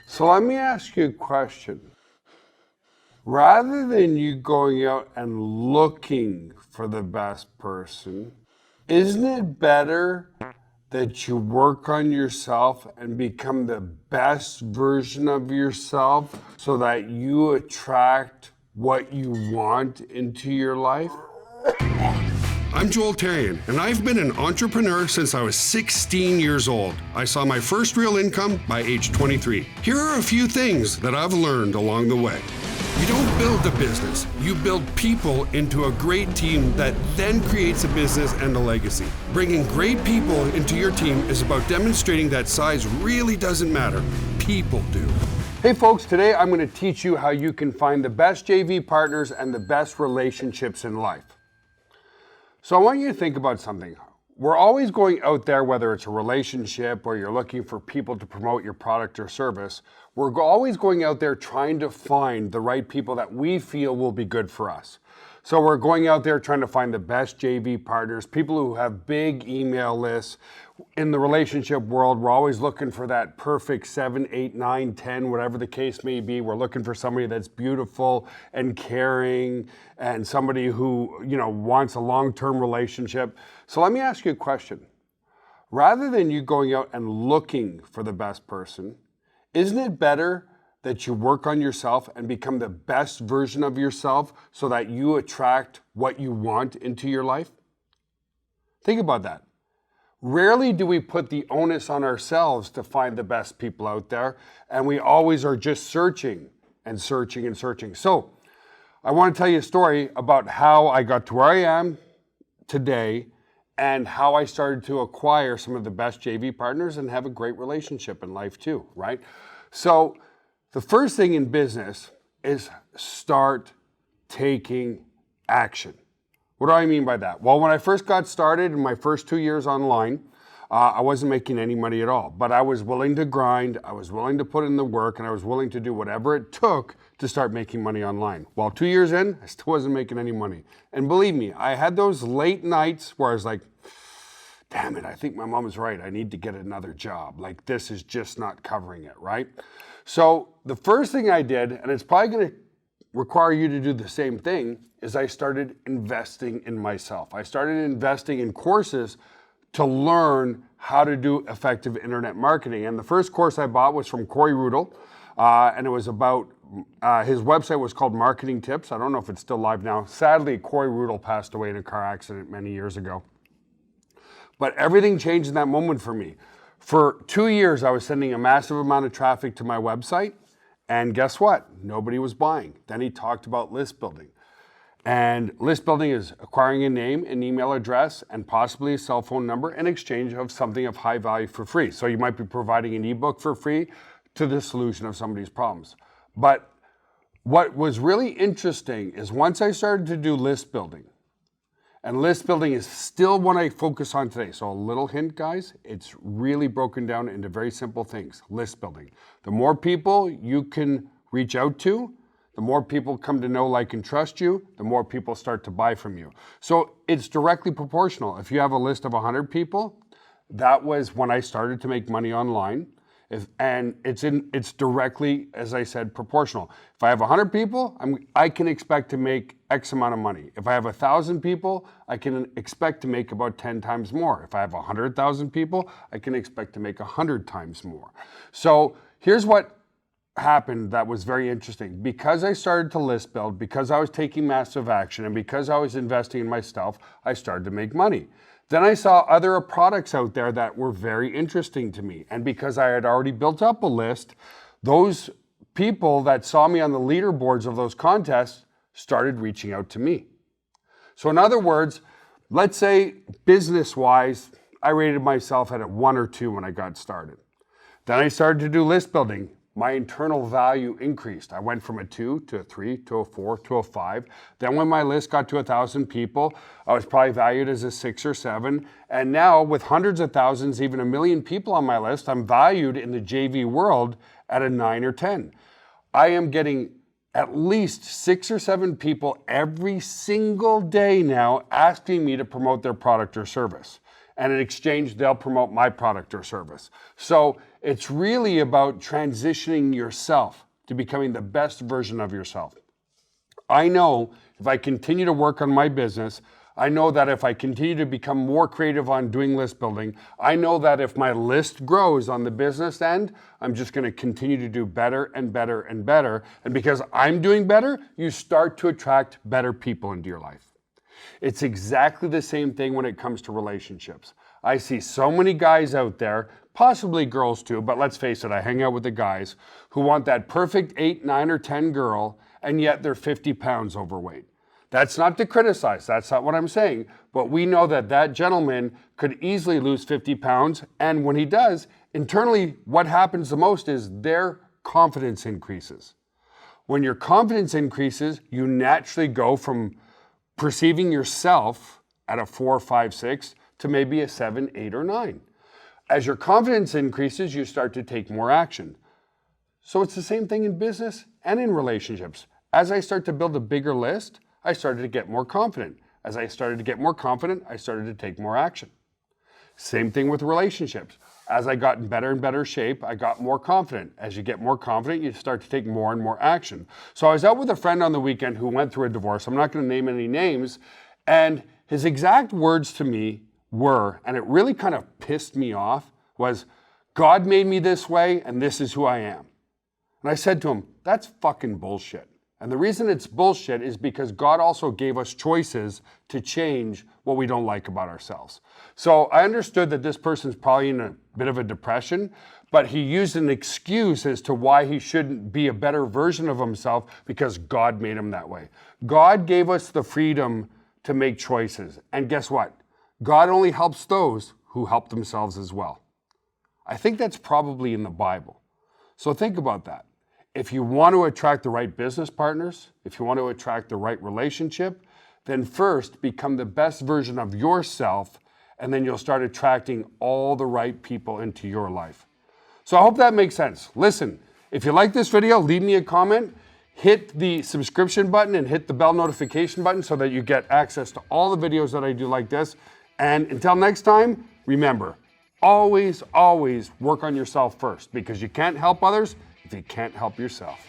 So let me ask you a question. Rather than you going out and looking for the best person, isn't it better that you work on yourself and become the best version of yourself so that you attract what you want into your life? I'm Joel Tarian, and I've been an entrepreneur since I was 16 years old. I saw my first real income by age 23. Here are a few things that I've learned along the way. You don't build a business, you build people into a great team that then creates a business and a legacy. Bringing great people into your team is about demonstrating that size really doesn't matter. People do. Hey folks, today I'm going to teach you how you can find the best JV partners and the best relationships in life. So I want you to think about something. We're always going out there, whether it's a relationship or you're looking for people to promote your product or service, we're always going out there trying to find the right people that we feel will be good for us. So we're going out there trying to find the best JV partners, people who have big email lists. In the relationship world, we're always looking for that perfect 7, 8, 9, 10, whatever the case may be. We're looking for somebody that's beautiful and caring and somebody who, wants a long-term relationship. So let me ask you a question. Rather than you going out and looking for the best person, isn't it better that you work on yourself and become the best version of yourself so that you attract what you want into your life? Think about that. Rarely do we put the onus on ourselves to find the best people out there, and we always are just searching and searching and searching. So I want to tell you a story about how I got to where I am today and how I started to acquire some of the best JV partners and have a great relationship in life too, right? So the first thing in business is start taking action. What do I mean by that? Well, when I first got started in my first 2 years online, I wasn't making any money at all, but I was willing to grind, I was willing to put in the work, and I was willing to do whatever it took to start making money online. Well, 2 years in, I still wasn't making any money. And believe me, I had those late nights where I was like, damn it, I think my mom is right. I need to get another job. Like, this is just not covering it, right? So the first thing I did, and it's probably going to require you to do the same thing, is I started investing in myself. I started investing in courses to learn how to do effective internet marketing. And the first course I bought was from Corey Rudel, and it was about, his website was called Marketing Tips. I don't know if it's still live now. Sadly, Corey Rudel passed away in a car accident many years ago. But everything changed in that moment for me. For 2 years, I was sending a massive amount of traffic to my website, and guess what? Nobody was buying. Then he talked about list building. And list building is acquiring a name, an email address, and possibly a cell phone number in exchange of something of high value for free. So you might be providing an ebook for free to the solution of somebody's problems. But what was really interesting is once I started to do list building, and list building is still what I focus on today. So a little hint, guys, it's really broken down into very simple things. List building. The more people you can reach out to, the more people come to know, like, and trust you, the more people start to buy from you. So it's directly proportional. If you have a list of 100 people, that was when I started to make money online. And it's directly, as I said, proportional. If I have 100 people, I can expect to make X amount of money. If I have 1,000 people, I can expect to make about 10 times more. If I have 100,000 people, I can expect to make 100 times more. So here's what happened that was very interesting. Because I started to list build, because I was taking massive action, and because I was investing in myself, I started to make money. Then I saw other products out there that were very interesting to me. And because I had already built up a list, those people that saw me on the leaderboards of those contests started reaching out to me. So in other words, let's say business-wise, I rated myself at a 1 or 2 when I got started. Then I started to do list building. My internal value increased. I went from a 2 to a 3 to a 4 to a 5. Then when my list got to 1,000 people, I was probably valued as a 6 or 7. And now with hundreds of thousands, even 1 million people on my list, I'm valued in the JV world at a 9 or 10. I am getting at least 6 or 7 people every single day now asking me to promote their product or service. And in exchange, they'll promote my product or service. So it's really about transitioning yourself to becoming the best version of yourself. I know if I continue to work on my business, I know that if I continue to become more creative on doing list building, I know that if my list grows on the business end, I'm just going to continue to do better and better and better. And because I'm doing better, you start to attract better people into your life. It's exactly the same thing when it comes to relationships. I see so many guys out there, possibly girls too, but let's face it, I hang out with the guys who want that perfect 8, 9, or 10 girl, and yet they're 50 pounds overweight. That's not to criticize, that's not what I'm saying, but we know that that gentleman could easily lose 50 pounds, and when he does, internally, what happens the most is their confidence increases. When your confidence increases, you naturally go from perceiving yourself at a 4, 5, 6 to maybe a 7, 8, or 9. As your confidence increases, you start to take more action. So it's the same thing in business and in relationships. As I start to build a bigger list, I started to get more confident. As I started to get more confident, I started to take more action. Same thing with relationships. As I got in better and better shape, I got more confident. As you get more confident, you start to take more and more action. So I was out with a friend on the weekend who went through a divorce. I'm not going to name any names. And his exact words to me were, and it really kind of pissed me off, was, God made me this way and this is who I am. And I said to him, that's fucking bullshit. And the reason it's bullshit is because God also gave us choices to change what we don't like about ourselves. So I understood that this person's probably in a bit of a depression, but he used an excuse as to why he shouldn't be a better version of himself because God made him that way. God gave us the freedom to make choices. And guess what? God only helps those who help themselves as well. I think that's probably in the Bible. So think about that. If you want to attract the right business partners, if you want to attract the right relationship, then first become the best version of yourself, and then you'll start attracting all the right people into your life. So I hope that makes sense. Listen, if you like this video, leave me a comment, hit the subscription button and hit the bell notification button so that you get access to all the videos that I do like this. And until next time, remember, always, always work on yourself first, because you can't help others if you can't help yourself.